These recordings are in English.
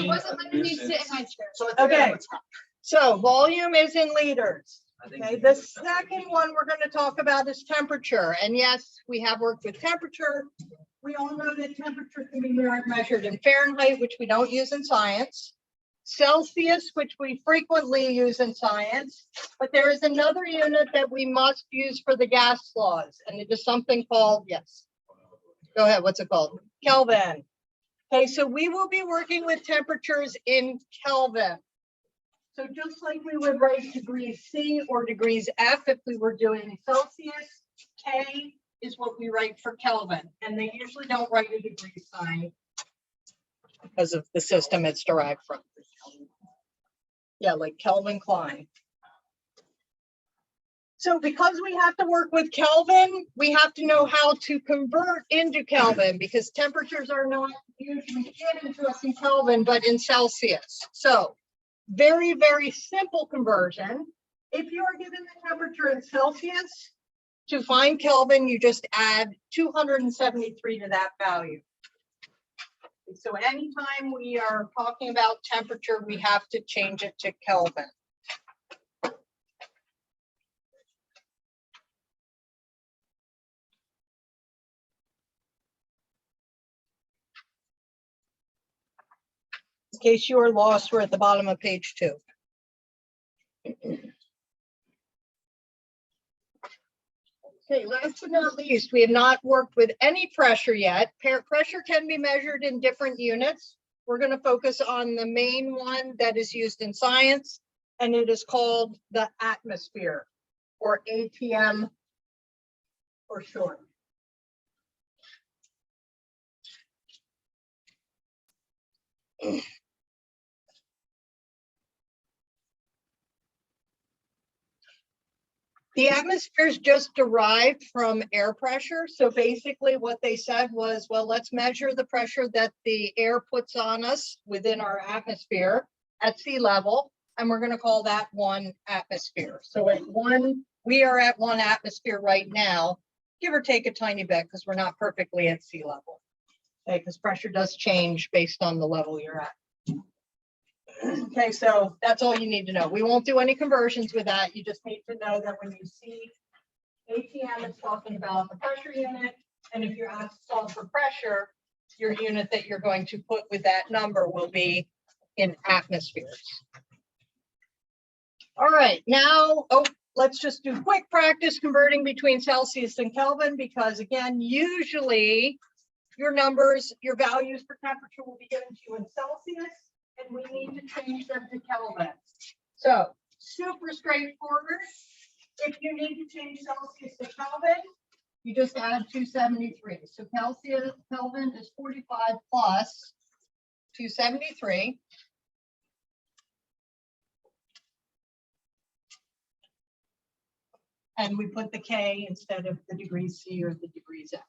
He wasn't letting me sit in my chair. So I think Okay. it's- So volume is in liters. Okay, the second one we're going to talk about is temperature. And yes, we have worked with temperature. We all know that temperature can be measured in Fahrenheit, which we don't use in science. Celsius, which we frequently use in science. But there is another unit that we must use for the gas laws. And it is something called, yes. Go ahead, what's it called? Kelvin. Okay, so we will be working with temperatures in Kelvin. So just like we would write degrees C or degrees F if we were doing Celsius, K is what we write for Kelvin. And they usually don't write a degree sign because of the system it's derived from. Yeah, like Kelvin Klein. So because we have to work with Kelvin, we have to know how to convert into Kelvin because temperatures are not usually given to us in Kelvin, but in Celsius. So very, very simple conversion. If you are given the temperature in Celsius, to find Kelvin, you just add 273 to that value. So anytime we are talking about temperature, we have to change it to Kelvin. In case you are lost, we're at the bottom of page 2. Okay, last but not least, we have not worked with any pressure yet. Pressure can be measured in different units. We're going to focus on the main one that is used in science, and it is called the atmosphere, or ATM for short. The atmosphere is just derived from air pressure. So basically what they said was, well, let's measure the pressure that the air puts on us within our atmosphere at sea level. And we're going to call that 1 atmosphere. So we are at 1 atmosphere right now, give or take a tiny bit because we're not perfectly at sea level. Okay, because pressure does change based on the level you're at. Okay, so that's all you need to know. We won't do any conversions with that. You just need to know that when you see ATM, it's talking about the pressure unit. And if you're asked to solve for pressure, your unit that you're going to put with that number will be in atmospheres. All right, now, let's just do quick practice converting between Celsius and Kelvin, because again, usually your numbers, your values for temperature will be given to you in Celsius. And we need to change them to Kelvin. So super straightforward. If you need to change Celsius to Kelvin, you just add 273. So Kelvin is 45 plus 273. And we put the K instead of the degrees C or the degrees F.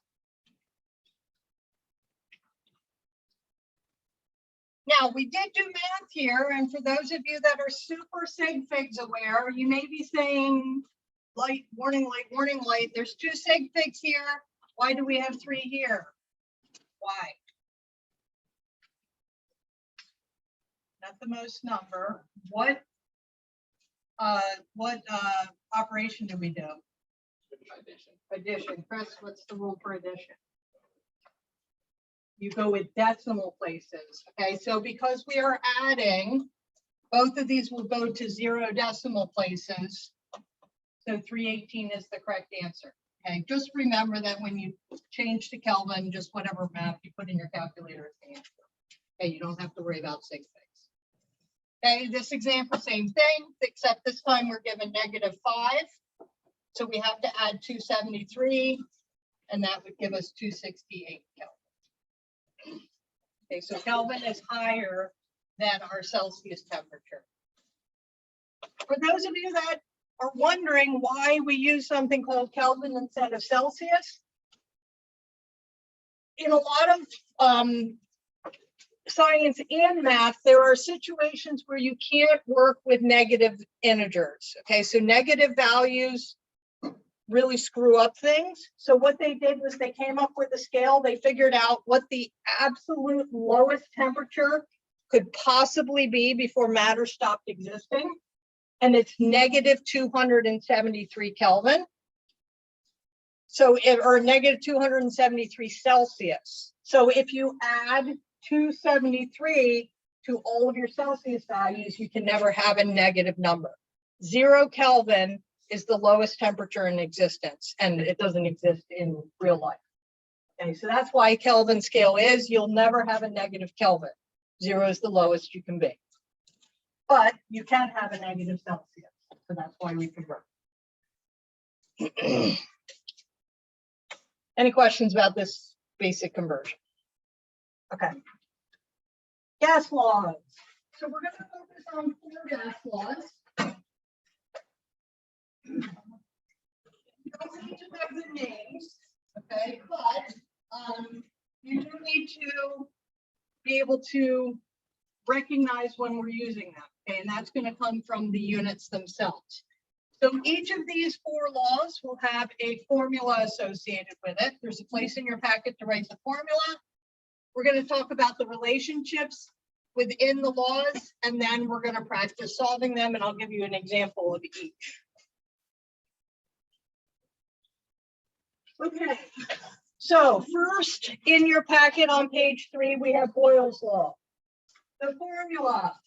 Now, we did do math here, and for those of you that are super sig figs aware, you may be saying, light, warning light, warning light. There's 2 sig figs here. Why do we have 3 here? Why? Not the most number. What operation do we do? Addition. Addition. Chris, what's the rule for addition? You go with decimal places. Okay, so because we are adding, both of these will go to 0 decimal places. So 318 is the correct answer. Okay, just remember that when you change to Kelvin, just whatever math you put in your calculator is the answer. Okay, you don't have to worry about sig figs. Okay, this example, same thing, except this time we're given -5. So we have to add 273, and that would give us 268 Kelvin. Okay, so Kelvin is higher than our Celsius temperature. For those of you that are wondering why we use something called Kelvin instead of Celsius, in a lot of science and math, there are situations where you can't work with negative integers. Okay, so negative values really screw up things. So what they did was they came up with a scale. They figured out what the absolute lowest temperature could possibly be before matter stopped existing. And it's negative 273 Kelvin. So, or negative 273 Celsius. So if you add 273 to all of your Celsius values, you can never have a negative number. 0 Kelvin is the lowest temperature in existence, and it doesn't exist in real life. Okay, so that's why Kelvin scale is, you'll never have a negative Kelvin. 0 is the lowest you can be. But you can have a negative Celsius, so that's why we convert. Any questions about this basic conversion? Okay. Gas laws. So we're going to focus on 4 gas laws. You don't need to have the names, okay, but you do need to be able to recognize when we're using them, okay, and that's going to come from the units themselves. So each of these 4 laws will have a formula associated with it. There's a place in your packet to write the formula. We're going to talk about the relationships within the laws, and then we're going to practice solving them, and I'll give you an example of each. Okay, so first in your packet on page 3, we have Boyle's law. The formula,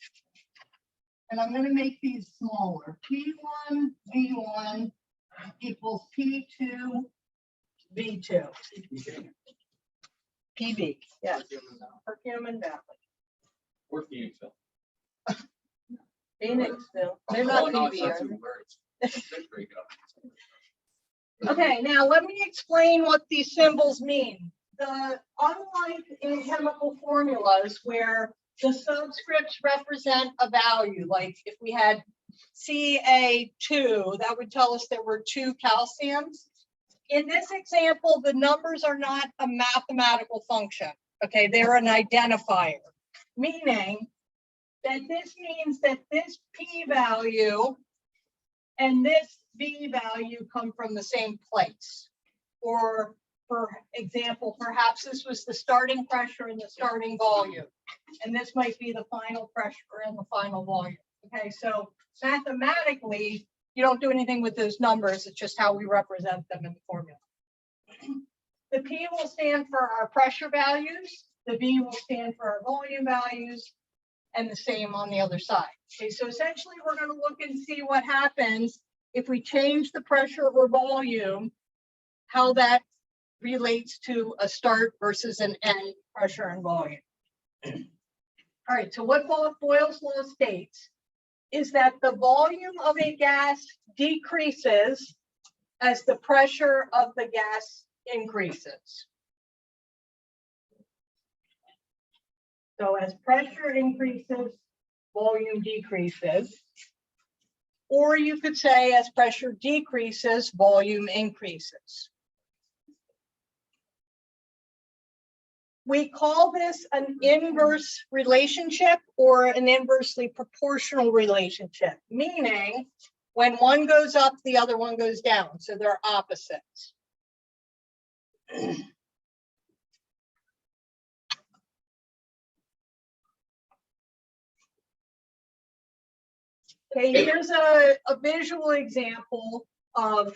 and I'm going to make these smaller. P1 V1 equals P2 V2. PV, yes, Perfume and Valley. Or Phoenixville. Phoenixville, they're not Oh, no, it's PV. not are two words. They break up. they? Okay, now let me explain what these symbols mean. Unlike in chemical formulas where the subscripts represent a value, like if we had Ca2, that would tell us there were 2 calciums. In this example, the numbers are not a mathematical function. Okay, they're an identifier, meaning that this means that this P value and this V value come from the same place. Or for example, perhaps this was the starting pressure and the starting volume, and this might be the final pressure and the final volume. Okay, so mathematically, you don't do anything with those numbers. It's just how we represent them in the formula. The P will stand for our pressure values. The V will stand for our volume values, and the same on the other side. Okay, so essentially we're going to look and see what happens if we change the pressure or volume, how that relates to a start versus an end pressure and volume. All right, so what Boyle's law states is that the volume of a gas decreases as the pressure of the gas increases. So as pressure increases, volume decreases. Or you could say as pressure decreases, volume increases. We call this an inverse relationship or an inversely proportional relationship, meaning when one goes up, the other one goes down. So they're opposites. Okay, here's a visual example of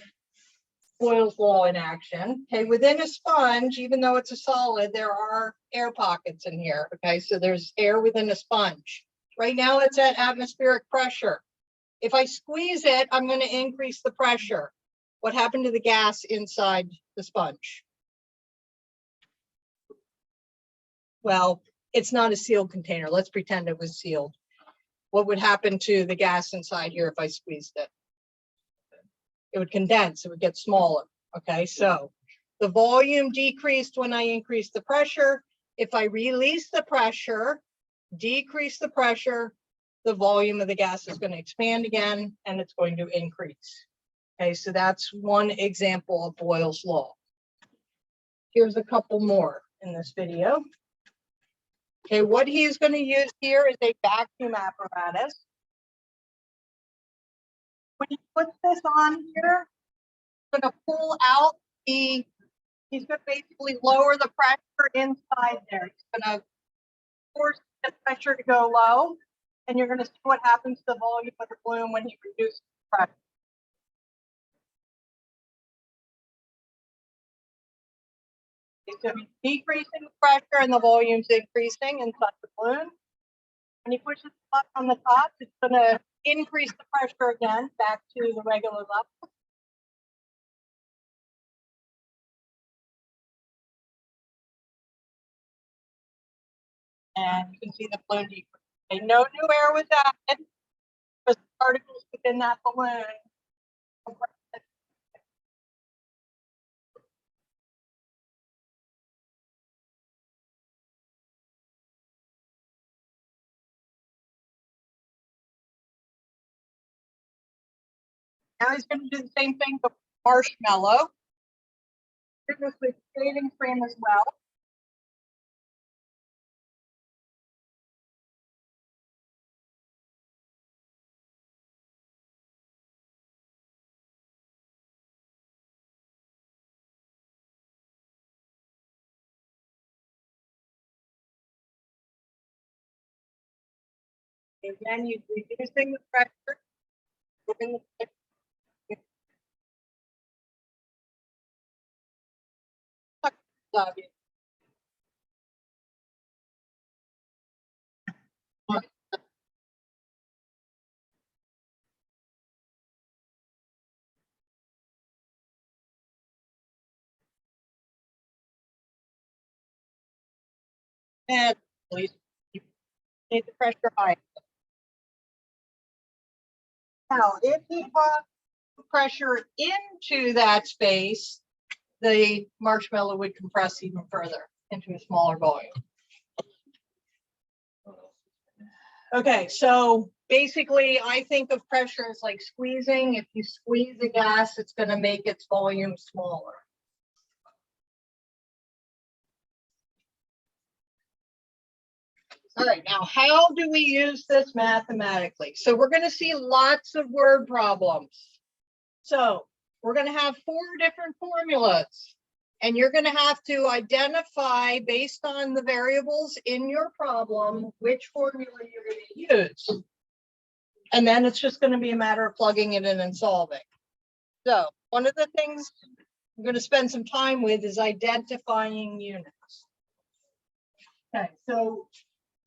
Boyle's law in action. Okay, within a sponge, even though it's a solid, there are air pockets in here. Okay, so there's air within a sponge. Right now it's at atmospheric pressure. If I squeeze it, I'm going to increase the pressure. What happened to the gas inside the sponge? Well, it's not a sealed container. Let's pretend it was sealed. What would happen to the gas inside here if I squeezed it? It would condense, it would get smaller. Okay, so the volume decreased when I increased the pressure. If I release the pressure, decrease the pressure, the volume of the gas is going to expand again and it's going to increase. Okay, so that's one example of Boyle's law. Here's a couple more in this video. Okay, what he is going to use here is a vacuum apparatus. When you put this on here, it's going to pull out he's going to basically lower the pressure inside there. It's going to force the pressure to go low, and you're gonna see what happens to the volume of the balloon when you reduce pressure. So he's decreasing the pressure and the volume's increasing inside the balloon. When he pushes the button on the top, it's gonna increase the pressure again back to the regular level. And you can see the balloon decrease. Okay, no new air was added because the particles within that balloon. Now he's going to do the same thing with marshmallow. Do this with shaving cream as well. Again, you're reducing the pressure. Moving the and please keep the pressure high. Now, if you put pressure into that space, the marshmallow would compress even further into a smaller volume. Okay, so basically, I think of pressure as like squeezing. If you squeeze a gas, it's going to make its volume smaller. All right, now how do we use this mathematically? So we're going to see lots of word problems. So we're going to have 4 different formulas, and you're going to have to identify based on the variables in your problem which formula you're going to use. And then it's just going to be a matter of plugging it in and solving. So one of the things I'm going to spend some time with is identifying units. Okay, so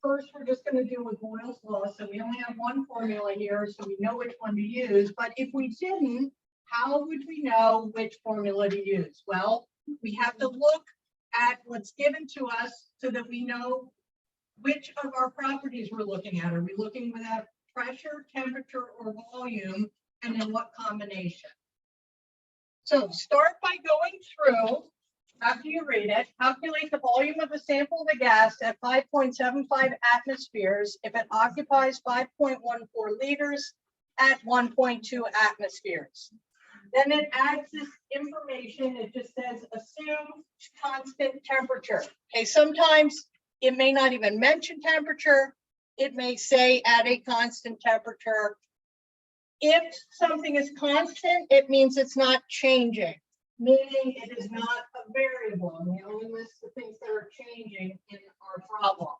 first, we're just going to do with Boyle's law. So we only have one formula here, so we know which one to use. But if we didn't, how would we know which formula to use? Well, we have to look at what's given to us so that we know which of our properties we're looking at. Are we looking at pressure, temperature, or volume, and in what combination? So start by going through. After you read it, calculate the volume of a sample of the gas at 5.75 atmospheres if it occupies 5.14 liters at 1.2 atmospheres. Then it adds this information. It just says assume constant temperature. Okay, sometimes it may not even mention temperature. It may say at a constant temperature. If something is constant, it means it's not changing, meaning it is not a variable. And we only list the things that are changing in our problem.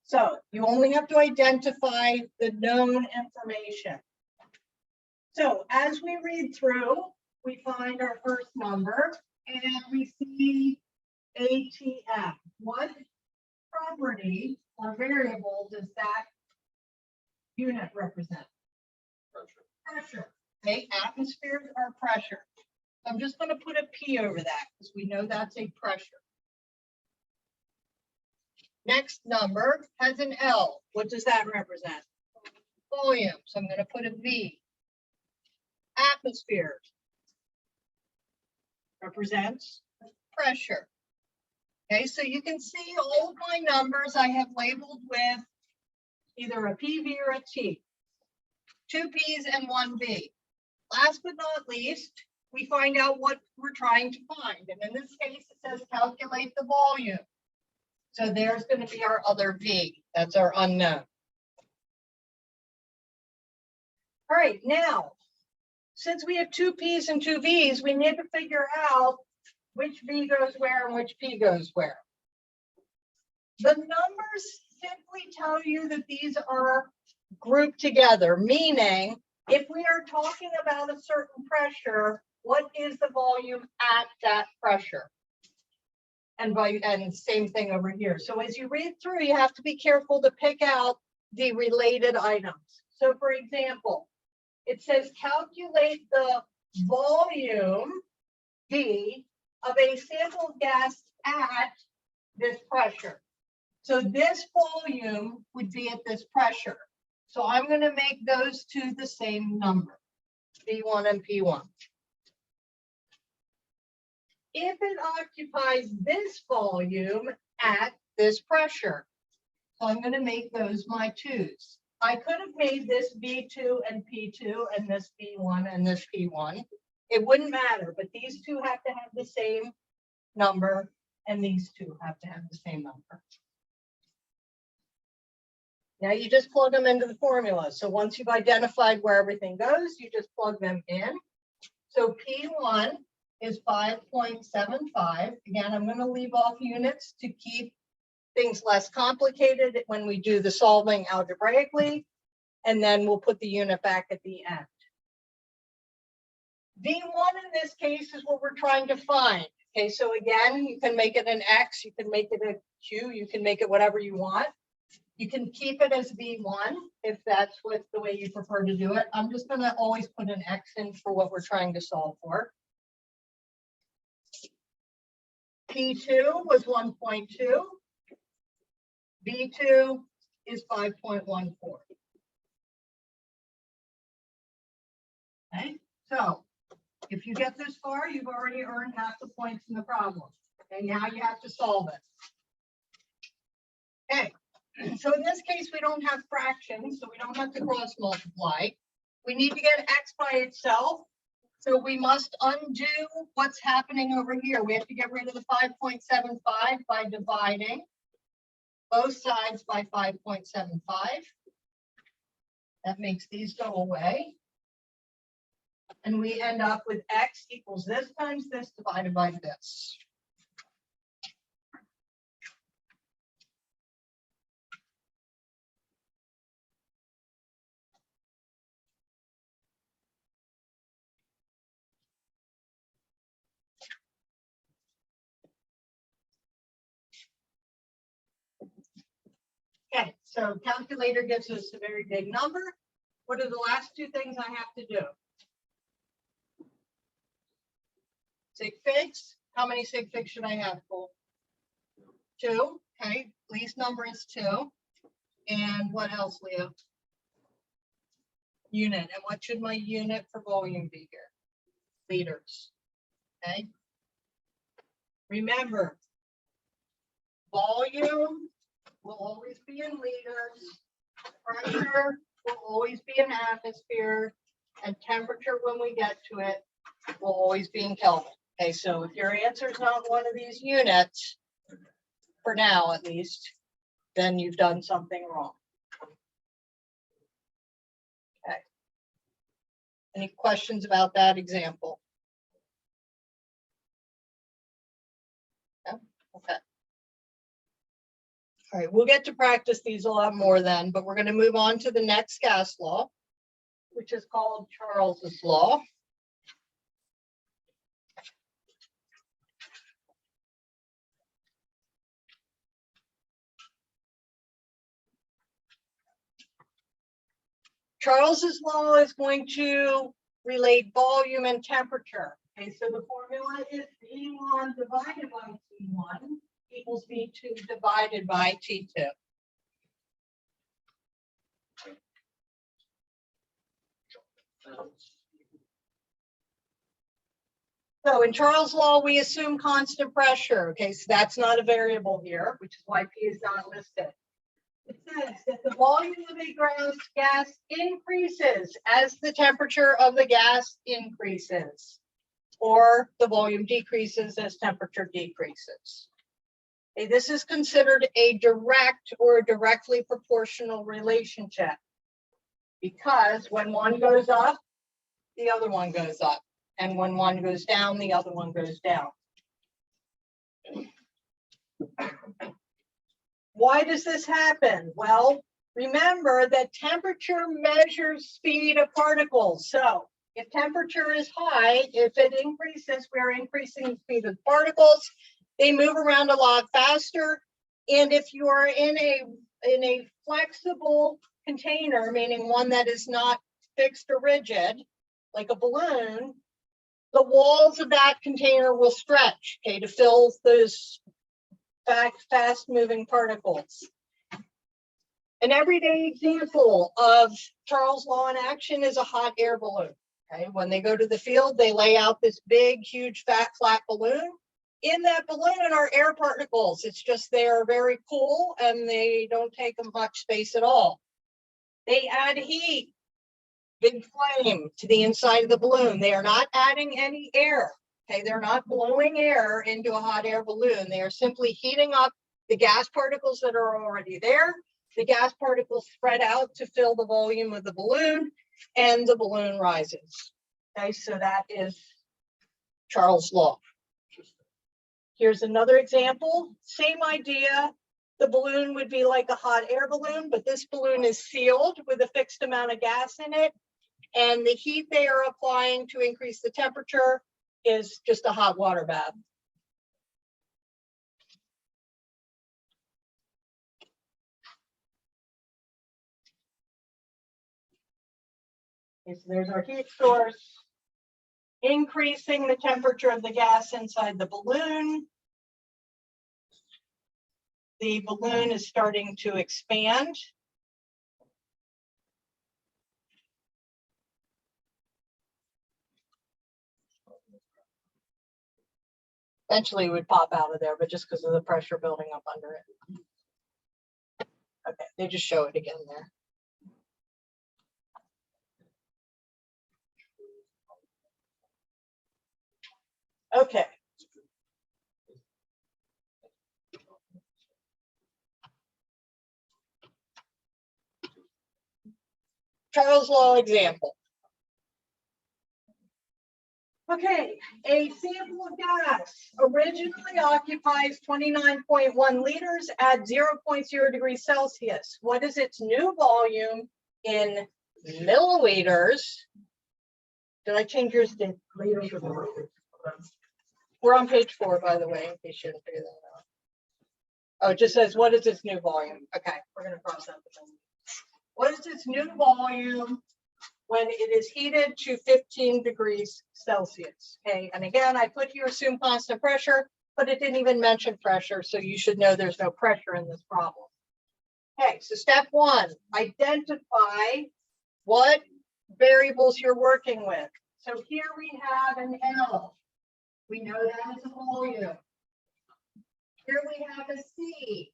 So you only have to identify the known information. So as we read through, we find our first number and we see ATM. What property or variable does that unit represent? Pressure. Okay, atmospheres are pressure. I'm just going to put a P over that because we know that's a pressure. Next number has an L. What does that represent? Volume. So I'm going to put a V. Atmospheres represents pressure. Okay, so you can see all of my numbers I have labeled with either a PV or a T. 2 P's and 1 V. Last but not least, we find out what we're trying to find. And in this case, it says calculate the volume. So there's going to be our other V. That's our unknown. All right, now, since we have 2 P's and 2 V's, we need to figure out which V goes where and which P goes where. The numbers simply tell you that these are grouped together, meaning if we are talking about a certain pressure, what is the volume at that pressure? And same thing over here. So as you read through, you have to be careful to pick out the related items. So for example, it says calculate the volume D of a sample gas at this pressure. So this volume would be at this pressure. So I'm going to make those two the same number, P1 and P1. If it occupies this volume at this pressure, so I'm going to make those my twos. I could have made this V2 and P2 and this P1 and this P1. It wouldn't matter, but these two have to have the same number and these two have to have the same number. Now you just plug them into the formula. So once you've identified where everything goes, you just plug them in. So P1 is 5.75. Again, I'm going to leave off units to keep things less complicated when we do the solving algebraically, and then we'll put the unit back at the end. V1 in this case is what we're trying to find. Okay, so again, you can make it an X, you can make it a Q, you can make it whatever you want. You can keep it as V1 if that's what the way you prefer to do it. I'm just going to always put an X in for what we're trying to solve for. P2 was 1.2. V2 is 5.14. Okay, so if you get this far, you've already earned half the points in the problem. Okay, now you have to solve it. Okay, so in this case, we don't have fractions, so we don't have to cross multiply. We need to get X by itself. So we must undo what's happening over here. We have to get rid of the 5.75 by dividing both sides by 5.75. That makes these go away. And we end up with X equals this times this divided by this. Okay, so calculator gives us a very big number. What are the last two things I have to do? Sig figs. How many sig figs should I have, Cole? 2. Okay, least number is 2. And what else, Leo? Unit. And what should my unit for volume be here? Liters. Okay. Remember, volume will always be in liters. Pressure will always be in atmosphere. And temperature, when we get to it, will always be in Kelvin. Okay, so if your answer is not one of these units, for now at least, then you've done something wrong. Okay. Any questions about that example? No? Okay. All right, we'll get to practice these a lot more then, but we're going to move on to the next gas law, which is called Charles's law. Charles's law is going to relate volume and temperature. Okay, so the formula is V1 divided by T1 equals V2 divided by T2. So in Charles' law, we assume constant pressure. Okay, so that's not a variable here, which is why P is not listed. It says that the volume of a gas increases as the temperature of the gas increases, or the volume decreases as temperature decreases. Okay, this is considered a direct or directly proportional relationship because when one goes up, the other one goes up. And when one goes down, the other one goes down. Why does this happen? Well, remember that temperature measures speed of particles. So if temperature is high, if it increases, we're increasing the speed of particles. They move around a lot faster. And if you are in a flexible container, meaning one that is not fixed or rigid, like a balloon, the walls of that container will stretch, okay, to fill those fast moving particles. An everyday example of Charles' law in action is a hot air balloon. Okay, when they go to the field, they lay out this big, huge, fat, flat balloon. In that balloon are air particles. It's just they're very cool and they don't take up much space at all. They add heat, big flame to the inside of the balloon. They are not adding any air. Okay, they're not blowing air into a hot air balloon. They are simply heating up the gas particles that are already there. The gas particles spread out to fill the volume of the balloon, and the balloon rises. Okay, so that is Charles' law. Here's another example, same idea. The balloon would be like a hot air balloon, but this balloon is sealed with a fixed amount of gas in it. And the heat they are applying to increase the temperature is just a hot water bath. Okay, so there's our heat source. Increasing the temperature of the gas inside the balloon. The balloon is starting to expand. Eventually it would pop out of there, but just because of the pressure building up under it. Okay, they just show it again there. Okay. Charles' law example. Okay, a sample of gas originally occupies 29.1 liters at 0.0 degrees Celsius. What is its new volume in milliliters? Did I change yours to liters? We're on page 4, by the way, in case you didn't figure that out. Oh, it just says, what is its new volume? Okay, we're going to cross out the volume. What is its new volume when it is heated to 15 degrees Celsius? Okay, and again, I put here assume constant pressure, but it didn't even mention pressure, so you should know there's no pressure in this problem. Okay, so step 1, identify what variables you're working with. So here we have an L. We know that is a volume. Here we have a C.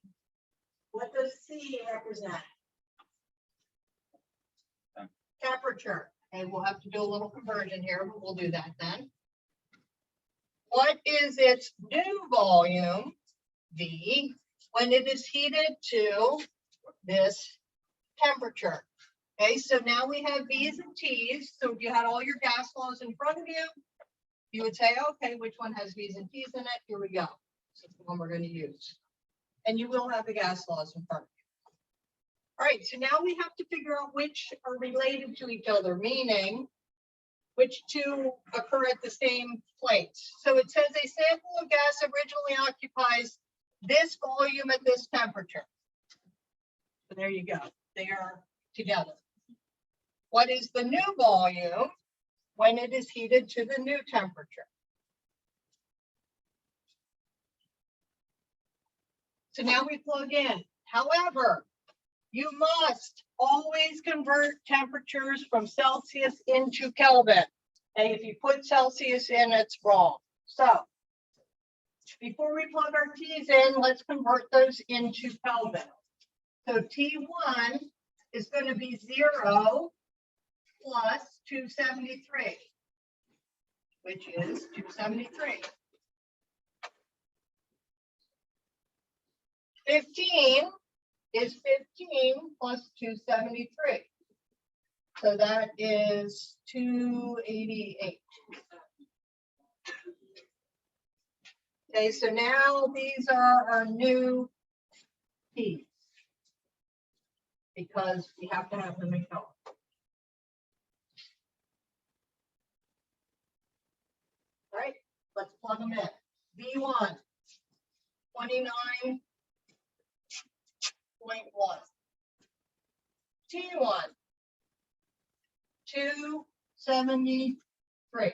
What does C represent? Temperature. Okay, we'll have to do a little conversion here, but we'll do that then. What is its new volume, V, when it is heated to this temperature? Okay, so now we have V's and T's. So if you had all your gas laws in front of you, you would say, okay, which one has V's and T's in it? Here we go. This is the one we're going to use. And you will have the gas laws in front of you. All right, so now we have to figure out which are related to each other, meaning which two occur at the same place. So it says a sample of gas originally occupies this volume at this temperature. So there you go. They are together. What is the new volume when it is heated to the new temperature? So now we plug in. However, you must always convert temperatures from Celsius into Kelvin. And if you put Celsius in, it's wrong. So before we plug our T's in, let's convert those into Kelvin. So T1 is going to be 0 plus 273, which is 273. 15 is 15 plus 273. So that is 288. Okay, so now these are our new P's. Because we have to have them in color. All right, let's plug them in. V1, 29.1. T1, 273.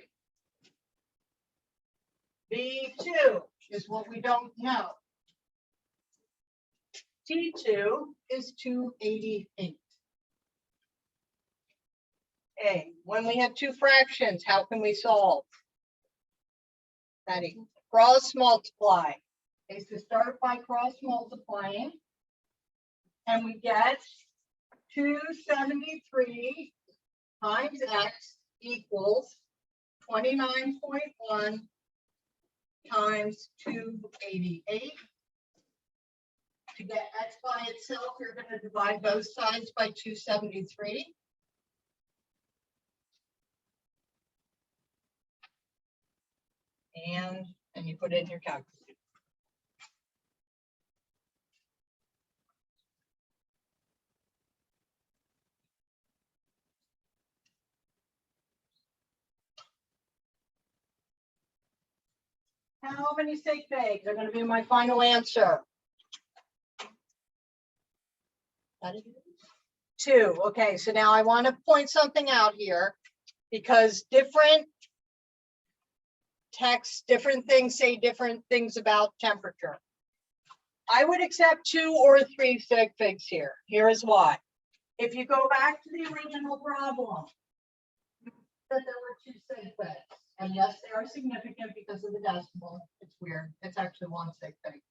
V2 is what we don't know. T2 is 288. A, when we have two fractions, how can we solve? Patty, cross multiply. Okay, so start by cross multiplying. And we get 273 times x equals 29.1 times 288. To get x by itself, you're going to divide both sides by 273. And you put it in your calculator. How many sig figs are going to be my final answer? 2. Okay, so now I want to point something out here because different texts, different things say different things about temperature. I would accept 2 or 3 sig figs here. Here is why. If you go back to the original problem, that there were 2 sig figs. And yes, they are significant because of the decimal. It's weird. It's actually 1 sig fig.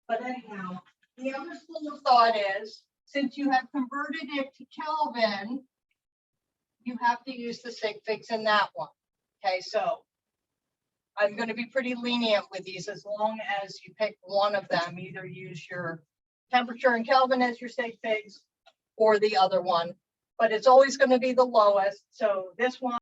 But anyhow, the other school of thought is, since you have converted it to Kelvin, you have to use the sig figs in that one. Okay, so I'm going to be pretty lenient with these as long as you pick one of them. Either use your temperature in Kelvin as your sig figs or the other one, but it's always going to be the lowest. So this one